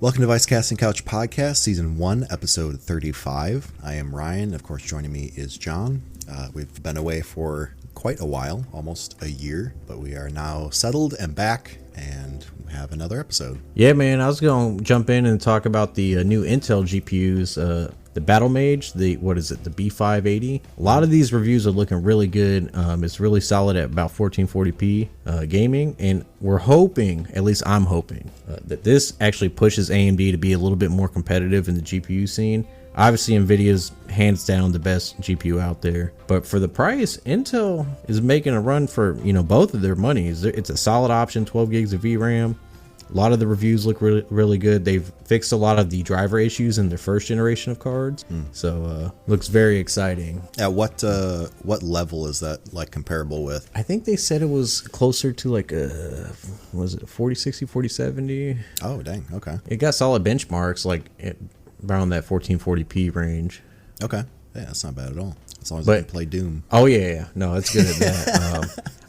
Welcome to Vicecast and Couch Podcast, Season 1, Episode 35. I am Ryan. Of course, joining me is John. We've been away for quite a while, almost a year, but we are now settled and back, and we have another episode. Yeah, man, I was going to jump in and talk about the new Intel GPUs, the Battle Mage, the B580. A lot of these reviews are looking really good. It's really solid at about 1440p gaming, and we're hoping, at least I'm hoping, that this actually pushes AMD to be a little bit more competitive in the GPU scene. Obviously, NVIDIA's hands down the best GPU out there, but for the price, Intel is making a run for both of their monies. It's a solid option, 12 gigs of VRAM. A lot of the reviews look really good. They've fixed a lot of the driver issues in their first generation of cards, so looks very exciting. At what level is that like comparable with? I think they said it was closer to like was it 4060, 4070? Oh, dang. Okay. It got solid benchmarks like around that 1440p range. Okay. Yeah, that's not bad at all. As long as I can play Doom. Oh yeah. No, it's good at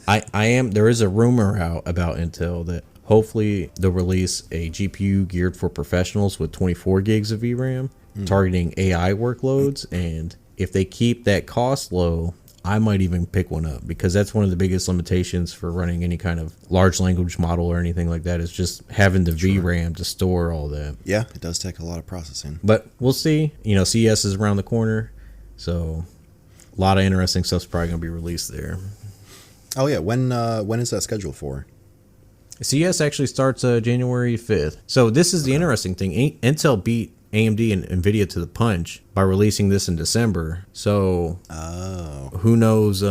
that. There is a rumor out about Intel that hopefully they'll release a GPU geared for professionals with 24 gigs of VRAM, targeting AI workloads. And if they keep that cost low, I might even pick one up, because that's one of the biggest limitations for running any kind of large language model or anything like that, is just having the VRAM to store all that. Yeah, it does take a lot of processing. But we'll see. CES is around the corner, so a lot of interesting stuff's probably going to be released there. Oh yeah, when is that scheduled for? CES actually starts January 5th. So this is the interesting thing. Intel beat AMD and NVIDIA to the punch by releasing this in December. So who knows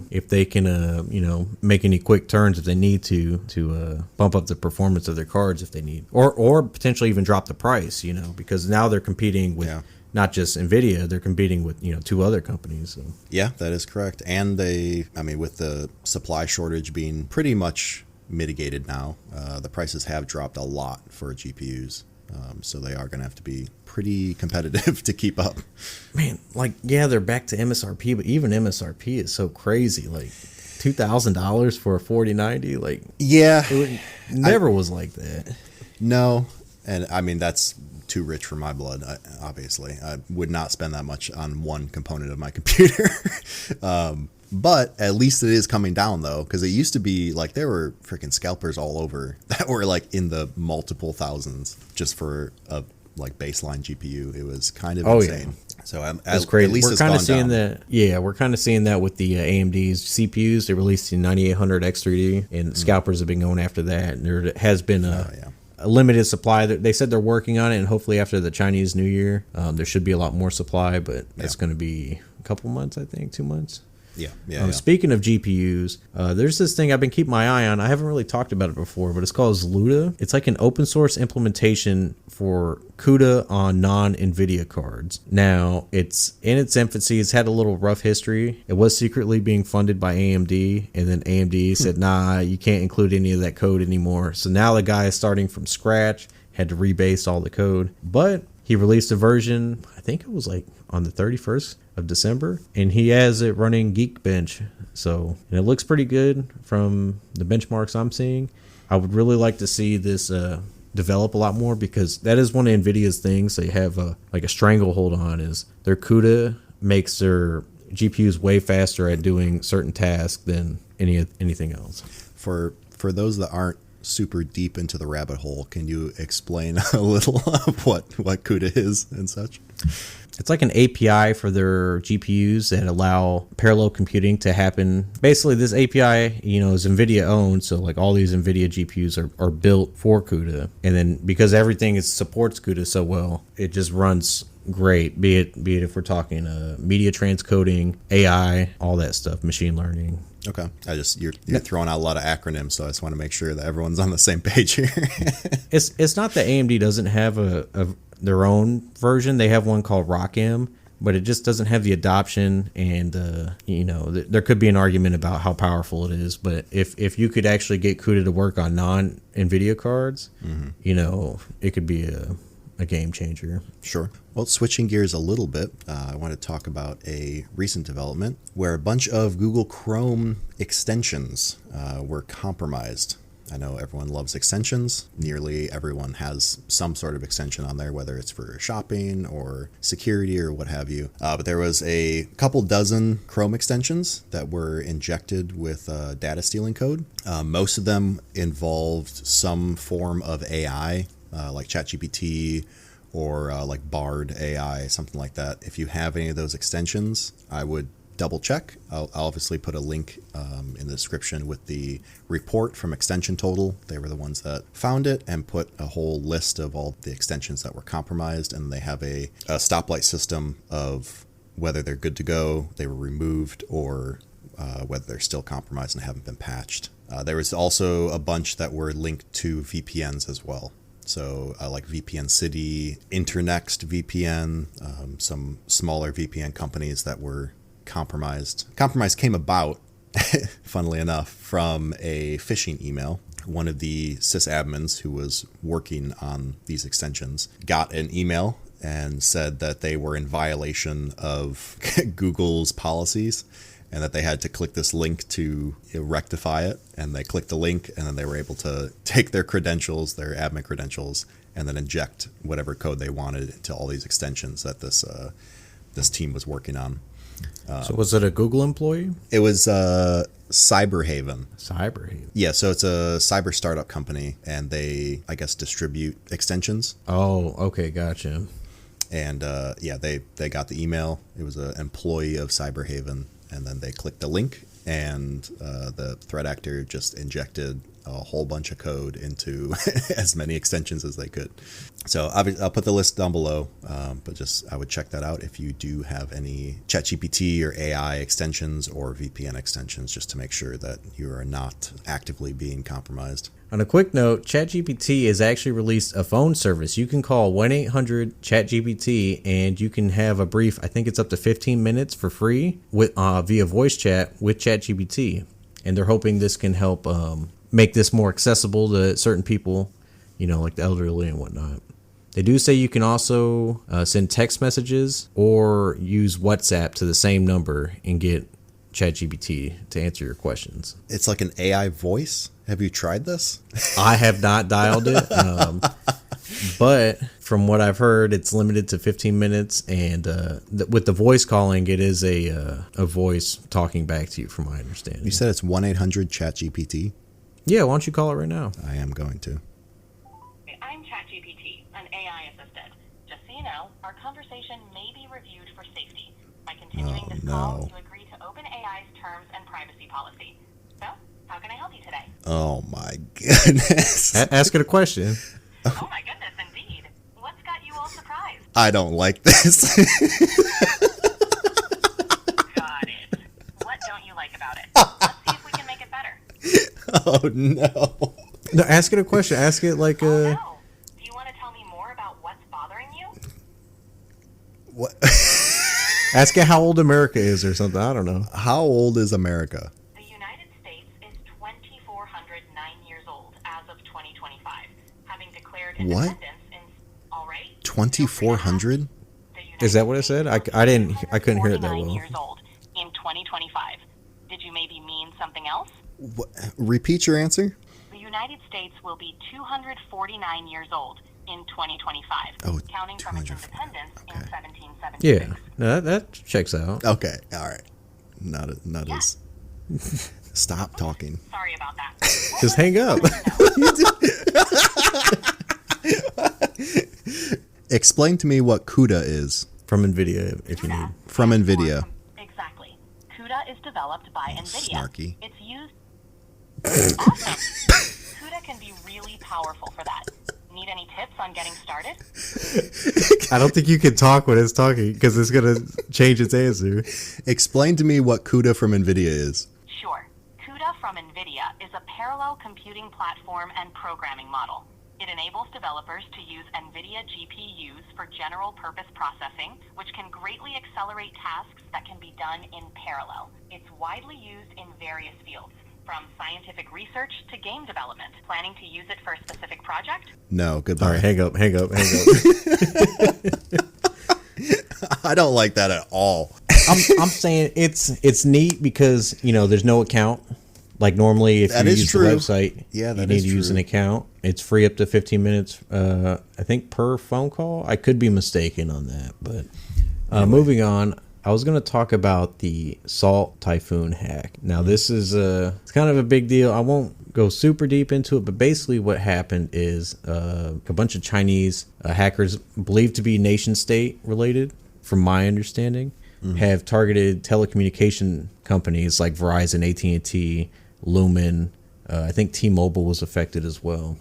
if they can, make any quick turns if they need to bump up the performance of their cards if they need. Or potentially even drop the price, because now they're competing with not just NVIDIA, they're competing with, two other companies. So. Yeah, that is correct. And with the supply shortage being pretty much mitigated now, the prices have dropped a lot for GPUs, so they are going to have to be pretty competitive to keep up. Man, they're back to MSRP, but even MSRP is so crazy, like $2,000 for a 4090, it never was like that. No, and that's too rich for my blood. Obviously, I would not spend that much on one component of my computer. But at least it is coming down, though, because it used to be like there were freaking scalpers all over that were like in the multiple thousands just for a baseline GPU. It was kind of insane. Yeah. So that's crazy. At least we're kind of seeing that. Yeah, we're kind of seeing that with the AMD's CPUs. They released the 9800 X3D, and scalpers have been going after that. And there has been a limited supply. They said they're working on it, and hopefully after the Chinese New Year, there should be a lot more supply. But that's going to be a couple months, I think, 2 months. Yeah. Speaking of GPUs, there's this thing I've been keeping my eye on. I haven't really talked about it before, but it's called CUDA. It's like an open source implementation for CUDA on non-NVIDIA cards. Now, it's in its infancy. It's had a little rough history. It was secretly being funded by AMD, and then AMD said, nah, you can't include any of that code anymore. So now the guy is starting from scratch, had to rebase all the code. But he released a version, I think it was on the 31st of December, and he has it running Geekbench. So, and it looks pretty good from the benchmarks I'm seeing. I would really like to see this develop a lot more, because that is one of NVIDIA's things they have a stranglehold on, is their CUDA makes their GPUs way faster at doing certain tasks than anything else. For those that aren't super deep into the rabbit hole, can you explain a little of what CUDA is and such? It's like an API for their GPUs that allow parallel computing to happen. Basically, this API, is NVIDIA owned, so all these NVIDIA GPUs are built for CUDA. And then because everything supports CUDA so well, it just runs great. Be it if we're talking media transcoding, AI, all that stuff, machine learning. Okay. You're throwing out a lot of acronyms, so I just want to make sure that everyone's on the same page here. It's not that AMD doesn't have their own version. They have one called ROCm, but it just doesn't have the adoption, and there could be an argument about how powerful it is. But if you could actually get CUDA to work on non-NVIDIA cards, it could be a game changer. Sure. Well, switching gears a little bit, I want to talk about a recent development where a bunch of Google Chrome extensions were compromised. I know everyone loves extensions. Nearly everyone has some sort of extension on there, whether it's for shopping or security or what have you. But there was a couple dozen Chrome extensions that were injected with data stealing code. Most of them involved some form of AI, like ChatGPT or like Bard AI, something like that. If you have any of those extensions, I would double check. I'll obviously put a link in the description with the report from Extension Total. They were the ones that found it and put a whole list of all the extensions that were compromised, and they have a stoplight system of whether they're good to go, they were removed, or whether they're still compromised and haven't been patched. There was also a bunch that were linked to VPNs as well. So like VPN City, Internext VPN, some smaller VPN companies that were compromised. Compromise came about, funnily enough, from a phishing email. One of the sysadmins who was working on these extensions got an email and said that they were in violation of Google's policies and that they had to click this link to rectify it. And they clicked the link, and then they were able to take their credentials, their admin credentials, and then inject whatever code they wanted into all these extensions that this team was working on. So was it a Google employee? It was Cyberhaven. Cyberhaven. Yeah, so it's a cyber startup company, and they, I guess, distribute extensions. Oh, okay, gotcha. And yeah, they got the email. It was an employee of Cyberhaven, and then they clicked the link, and the threat actor just injected a whole bunch of code into as many extensions as they could. So I'll put the list down below, but just I would check that out if you do have any ChatGPT or AI extensions or VPN extensions, just to make sure that you are not actively being compromised. On a quick note, ChatGPT has actually released a phone service. You can call 1-800-ChatGPT and you can have a brief, I think it's up to 15 minutes for free with via voice chat with ChatGPT. And they're hoping this can help make this more accessible to certain people, you know, like the elderly and whatnot. They do say you can also send text messages or use WhatsApp to the same number and get ChatGPT to answer your questions. It's like an AI voice. Have you tried this? I have not dialed it, but from what I've heard, it's limited to 15 minutes, and with the voice calling, it is a voice talking back to you, from my understanding. You said it's 1-800-ChatGPT? Yeah, why don't you call it right now? I am going to. I'm ChatGPT, an AI assistant. Just so you know, our conversation may be reviewed for safety. By continuing this call, you agree to OpenAI's terms and privacy policy. So, how can I help you today? Oh my goodness. Ask it a question. Oh my goodness, indeed. What's got you all surprised? I don't like this. Got it. What don't you like about it? Let's see if we can make it better. Oh no. No, ask it a question. Ask it like Oh no. Do you want to tell me more about what's bothering you? What? ask it how old America is or something. I don't know. How old is America? The United States is 2,409 years old as of 2025, having declared What? independence in, all right? 2,400? Is that what it said? I couldn't hear it that 49 well. years old in 2025. Did you maybe mean something else? What? Repeat your answer? The United States will be 249 years old in 2025, Oh, counting from its 200 independence in okay. 1776. Yeah, no, that checks out. Okay, all right. Not Yeah. as... Stop talking. Sorry about that. Just hang up. Explain to me what CUDA is. From NVIDIA, if you need. From NVIDIA. Exactly. CUDA is developed by NVIDIA. Snarky. It's used... Awesome. CUDA can be really powerful for that. Need any tips on getting started? I don't think you can talk when it's talking because it's going to change its answer. Explain to me what CUDA from NVIDIA is. Sure. CUDA from NVIDIA is a parallel computing platform and programming model. It enables developers to use NVIDIA GPUs for general purpose processing, which can greatly accelerate tasks that can be done in parallel. It's widely used in various fields, from scientific research to game development. Planning to use it for a specific project? No, goodbye. All right, hang up. I don't like that at all. I'm saying it's neat because, you know, there's no account. Like normally, if That you is use true. the website, Yeah, you that need is to use true. an account. It's free up to 15 minutes, I think, per phone call. I could be mistaken on that, but moving on. I was going to talk about the Salt Typhoon hack. Now, this is it's kind of a big deal. I won't go super deep into it, but basically what happened is a bunch of Chinese hackers believed to be nation state related, from my understanding, have targeted telecommunication companies like Verizon, AT&T, Lumen. I think T-Mobile was affected as well.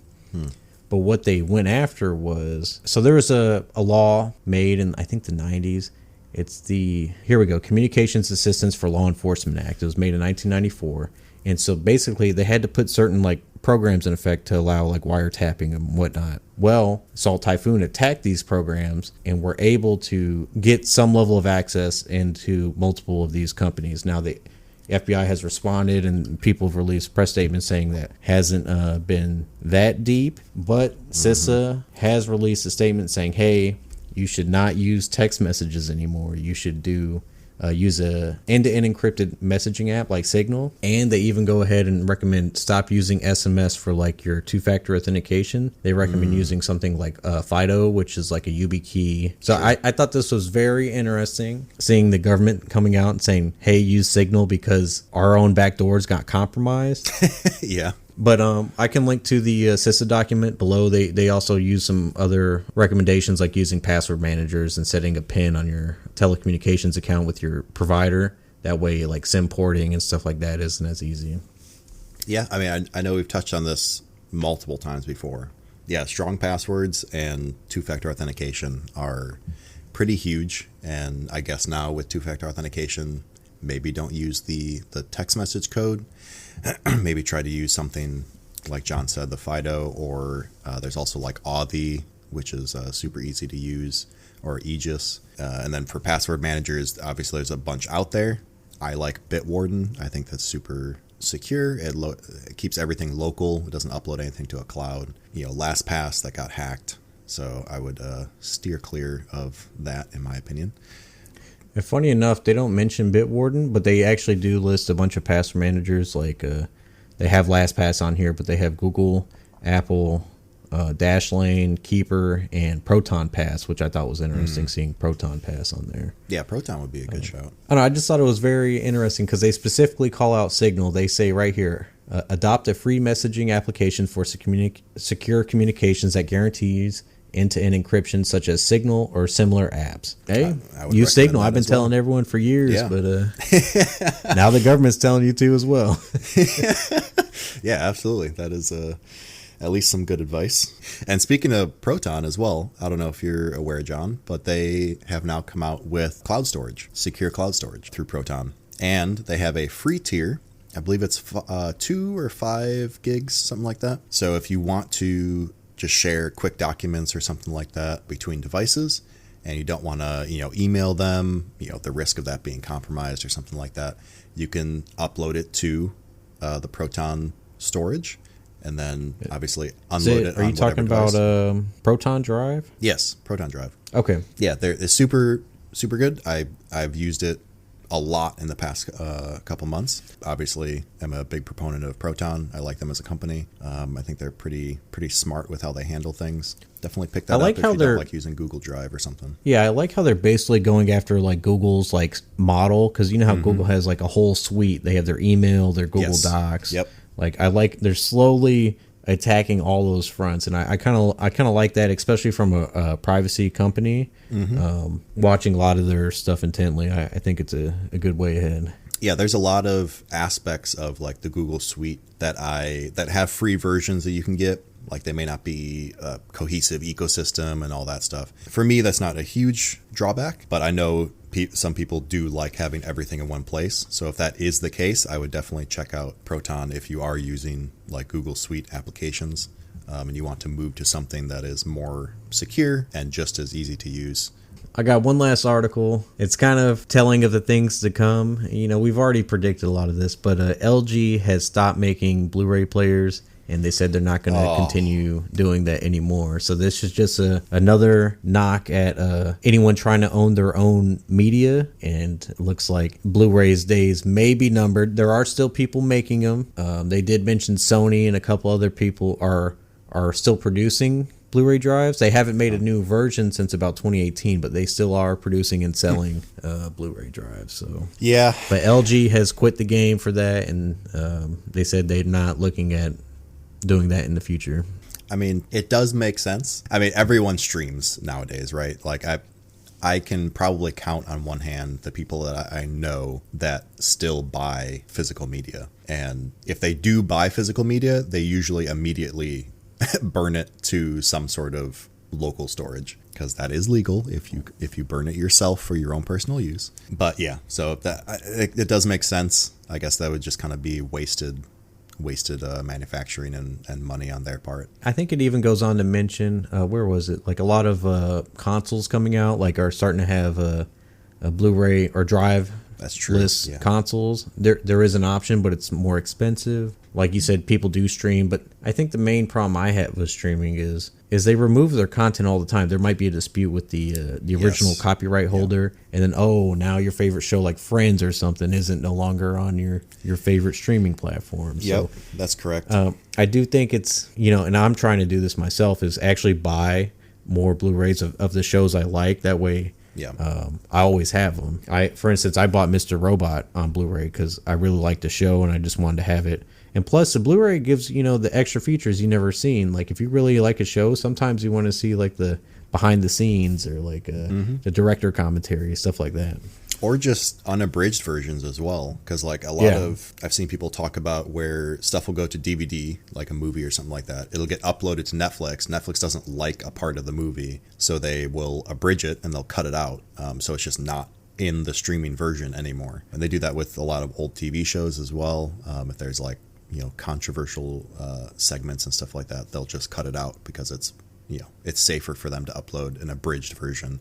But what they went after was, so there was a law made in, I think, the 90s. It's here we go, Communications Assistance for Law Enforcement Act. It was made in 1994. And so basically they had to put certain like programs in effect to allow like wiretapping and whatnot. Well, Salt Typhoon attacked these programs and were able to get some level of access into multiple of these companies. Now the FBI has responded and people have released press statements saying that hasn't been that deep, but CISA has released a statement saying, hey, you should not use text messages anymore. You should use a end-to-end encrypted messaging app like Signal, and they even go ahead and recommend stop using SMS for like your two-factor authentication. They recommend using something like FIDO, which is like a YubiKey. So I thought this was very interesting, seeing the government coming out and saying, hey, use Signal because our own back doors got compromised. Yeah. But I can link to the CISA document below. They also use some other recommendations like using password managers and setting a PIN on your telecommunications account with your provider. That way, like SIM porting and stuff like that isn't as easy. Yeah, I mean, I know we've touched on this multiple times before. Yeah, strong passwords and two-factor authentication are pretty huge. And I guess now with two-factor authentication, maybe don't use the text message code. Maybe try to use something like John said, the FIDO, or there's also like Authy, which is super easy to use, or Aegis. And then for password managers, obviously there's a bunch out there. I like Bitwarden. I think that's super secure. It keeps everything local. It doesn't upload anything to a cloud. You know, LastPass, that got hacked. So I would steer clear of that, in my opinion. And funny enough, they don't mention Bitwarden, but they actually do list a bunch of password managers. Like they have LastPass on here, but they have Google, Apple, Dashlane, Keeper, and Proton Pass, which I thought was interesting, seeing Proton Pass on there. Yeah, Proton would be a good shout. I don't know, I just thought it was very interesting because they specifically call out Signal. They say right here, adopt a free messaging application for secure communications that guarantees end-to-end encryption such as Signal or similar apps. Hey, I would use Signal. recommend I've been that as well. telling everyone for years, Yeah. but now the government's telling you to as well. Yeah, absolutely. That is at least some good advice. And speaking of Proton as well, I don't know if you're aware, John, but they have now come out with cloud storage, secure cloud storage through Proton. And they have a free tier. I believe it's 2 or 5 gigs, something like that. So if you want to just share quick documents or something like that between devices, and you don't want to, email them, the risk of that being compromised or something like that, you can upload it to the Proton storage, and then obviously unload it. Are you talking about Proton Drive? Yes, Proton Drive. Okay. Yeah, it's super good. I've used it a lot in the past couple months. Obviously, I'm a big proponent of Proton. I like them as a company. I think they're pretty smart with how they handle things. Definitely pick that up if you don't like using Google Drive or something. Yeah, I like how they're basically going after like Google's like model, because you know how Google has like a whole suite. They have their email, their Google Docs. Yep. Like they're slowly attacking all those fronts, and I kind of like that, especially from a privacy company. Watching a lot of their stuff intently, I think it's a good way ahead. Yeah, there's a lot of aspects of like the Google Suite that have free versions that you can get. Like they may not be a cohesive ecosystem and all that stuff. For me, that's not a huge drawback, but I know some people do like having everything in one place. So if that is the case, I would definitely check out Proton if you are using like Google Suite applications and you want to move to something that is more secure and just as easy to use. I got one last article. It's kind of telling of the things to come. We've already predicted a lot of this, but LG has stopped making Blu-ray players and they said they're not going to continue doing that anymore. So this is just another knock at anyone trying to own their own media, and it looks like Blu-ray's days may be numbered. There are still people making them. They did mention Sony and a couple other people are still producing Blu-ray drives. They haven't made a new version since about 2018, but they still are producing and selling Blu-ray drives. So yeah, but LG has quit the game for that, and they said they're not looking at doing that in the future. I mean, it does make sense. I mean, everyone streams nowadays, right? Like I can probably count on one hand the people that I know that still buy physical media. And if they do buy physical media, they usually immediately burn it to some sort of local storage, because that is legal if you burn it yourself for your own personal use. But yeah, so it does make sense. I guess that would just kind of be wasted manufacturing and money on their part. I think it even goes on to mention where was it, like a lot of consoles coming out like are starting to have a Blu-ray or drive. That's true. Yeah. Consoles. There is an option, but it's more expensive. Like you said, people do stream, but I think the main problem I have with streaming is they remove their content all the time. There might be a dispute with the original copyright holder, and then now your favorite show like Friends or something isn't no longer on your favorite streaming platform. Yep, so that's correct. I do think it's, and I'm trying to do this myself, is actually buy more Blu-rays of the shows I like. That way, I always have them. For instance, I bought Mr. Robot on Blu-ray because I really liked the show and I just wanted to have it. And plus, the Blu-ray gives, the extra features you never seen. Like, if you really like a show, sometimes you want to see, like, the behind the scenes or, like, the director commentary, stuff like that. Or just unabridged versions as well. Because, like, I've seen people talk about where stuff will go to DVD, like a movie or something like that. It'll get uploaded to Netflix. Netflix doesn't like a part of the movie, so they will abridge it and they'll cut it out. So it's just not in the streaming version anymore. And they do that with a lot of old TV shows as well. If there's, like, controversial segments and stuff like that, they'll just cut it out because it's safer for them to upload an abridged version.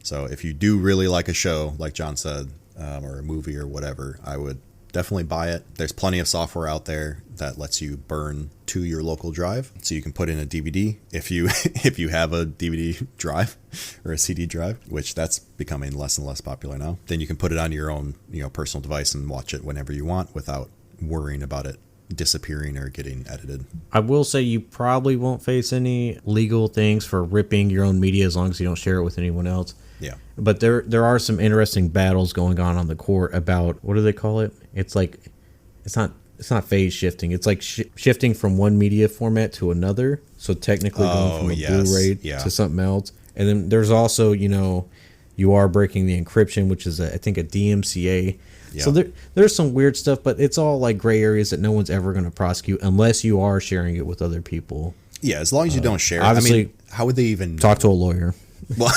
So if you do really like a show, like John said, or a movie or whatever, I would definitely buy it. There's plenty of software out there that lets you burn to your local drive, so you can put in a DVD if you have a DVD drive or a CD drive, which that's becoming less and less popular now. Then you can put it on your own personal device and watch it whenever you want without worrying about it disappearing or getting edited. I will say you probably won't face any legal things for ripping your own media as long as you don't share it with anyone else. Yeah. But there are some interesting battles going on the court about, what do they call it? It's like, it's not phase shifting. It's like shifting from one media format to another. So technically going from a Blu-ray to something else. And then there's also, you are breaking the encryption, which is I think a DMCA. Yeah. So there's some weird stuff, but it's all like gray areas that no one's ever going to prosecute unless you are sharing it with other people. Yeah, as long as you don't share it. Obviously, I mean, how would they even know? Talk to a lawyer. Well,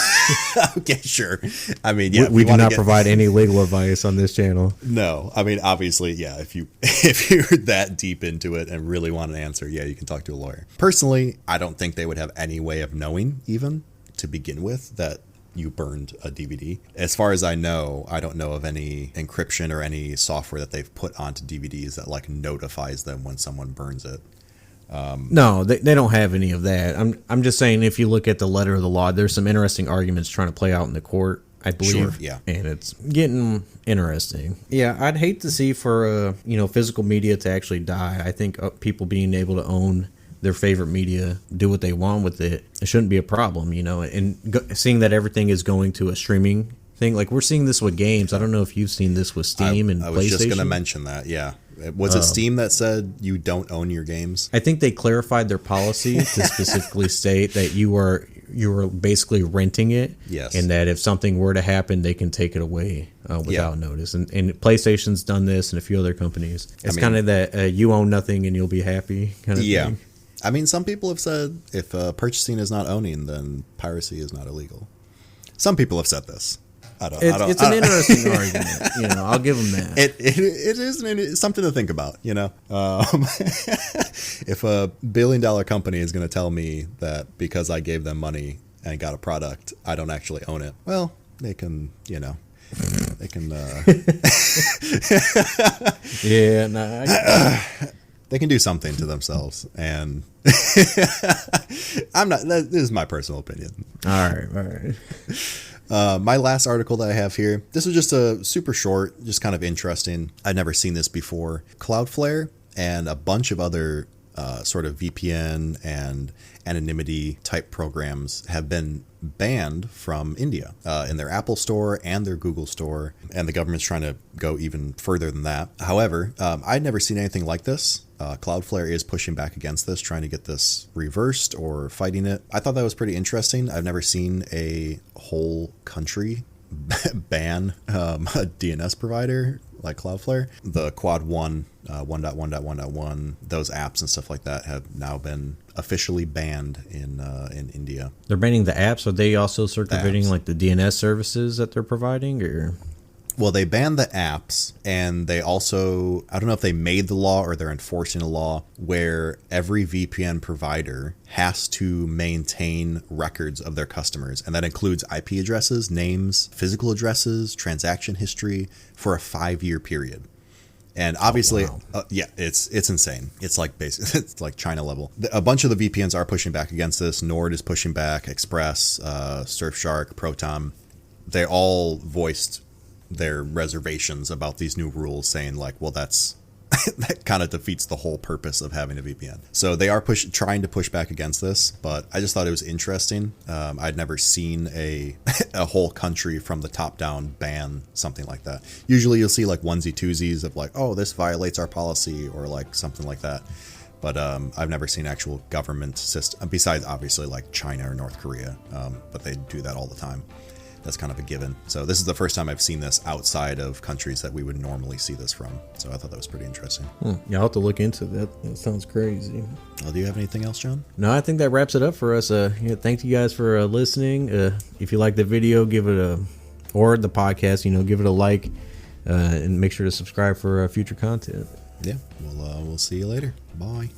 okay, sure. I mean, yeah, we do not provide any legal advice on this channel. No, I mean, obviously, yeah. If you're that deep into it and really want an answer, yeah, you can talk to a lawyer. Personally, I don't think they would have any way of knowing, even to begin with, that you burned a DVD. As far as I know, I don't know of any encryption or any software that they've put onto DVDs that like notifies them when someone burns it. No, they don't have any of that. I'm just saying, if you look at the letter of the law, there's some interesting arguments trying to play out in the court, I believe. Sure, yeah. And it's getting interesting. Yeah, I'd hate to see for physical media to actually die. I think people being able to own their favorite media, do what they want with it, it shouldn't be a problem, and seeing that everything is going to a streaming thing, like we're seeing this with games. I don't know if you've seen this with Steam and PlayStation. I was just going to mention that. Yeah. Was it Steam that said you don't own your games? I think they clarified their policy to specifically state that you were basically renting it. Yes. And that if something were to happen, they can take it away without notice. And PlayStation's done this and a few other companies. It's kind of that you own nothing and you'll be happy kind of thing. I mean, some people have said if purchasing is not owning, then piracy is not illegal. Some people have said this. It's an interesting argument. I'll give them that. It is something to think about. If a $1 billion company is going to tell me that because I gave them money and got a product, I don't actually own it. Well, they can. They can. Yeah. No. They can do something to themselves, and I'm not. This is my personal opinion. All right. My last article that I have here, this was just a super short, just kind of interesting. I'd never seen this before. CloudFlare and a bunch of other sort of VPN and anonymity type programs have been banned from India in their Apple Store and their Google Store, and the government's trying to go even further than that. However, I'd never seen anything like this. Cloudflare is pushing back against this, trying to get this reversed or fighting it. I thought that was pretty interesting. I've never seen a whole country ban a DNS provider like Cloudflare. The Quad 1, 1.1.1.1, those apps and stuff like that have now been officially banned in India. They're banning the apps. Are they also circumventing like the DNS services that they're providing, or? Well, they banned the apps, and they also, I don't know if they made the law or they're enforcing a law where every VPN provider has to maintain records of their customers. And that includes IP addresses, names, physical addresses, transaction history for a 5-year period. And obviously, it's insane. It's like it's like China level. A bunch of the VPNs are pushing back against this. Nord is pushing back, Express, Surfshark, Proton. They all voiced their reservations about these new rules, saying like, well, that kind of defeats the whole purpose of having a VPN. So they are trying to push back against this, but I just thought it was interesting. I'd never seen a whole country from the top down ban something like that. Usually you'll see like onesie twosies of like, oh, this violates our policy or like something like that. But I've never seen actual government system, besides obviously like China or North Korea, but they do that all the time. That's kind of a given. So this is the first time I've seen this outside of countries that we would normally see this from. So I thought that was pretty interesting. Yeah, I'll have to look into that. That sounds crazy. Well, do you have anything else, John? No, I think that wraps it up for us. Thank you guys for listening. If you like the video, give it or the podcast, give it a like, and make sure to subscribe for future content. Yeah, we'll see you later. Bye.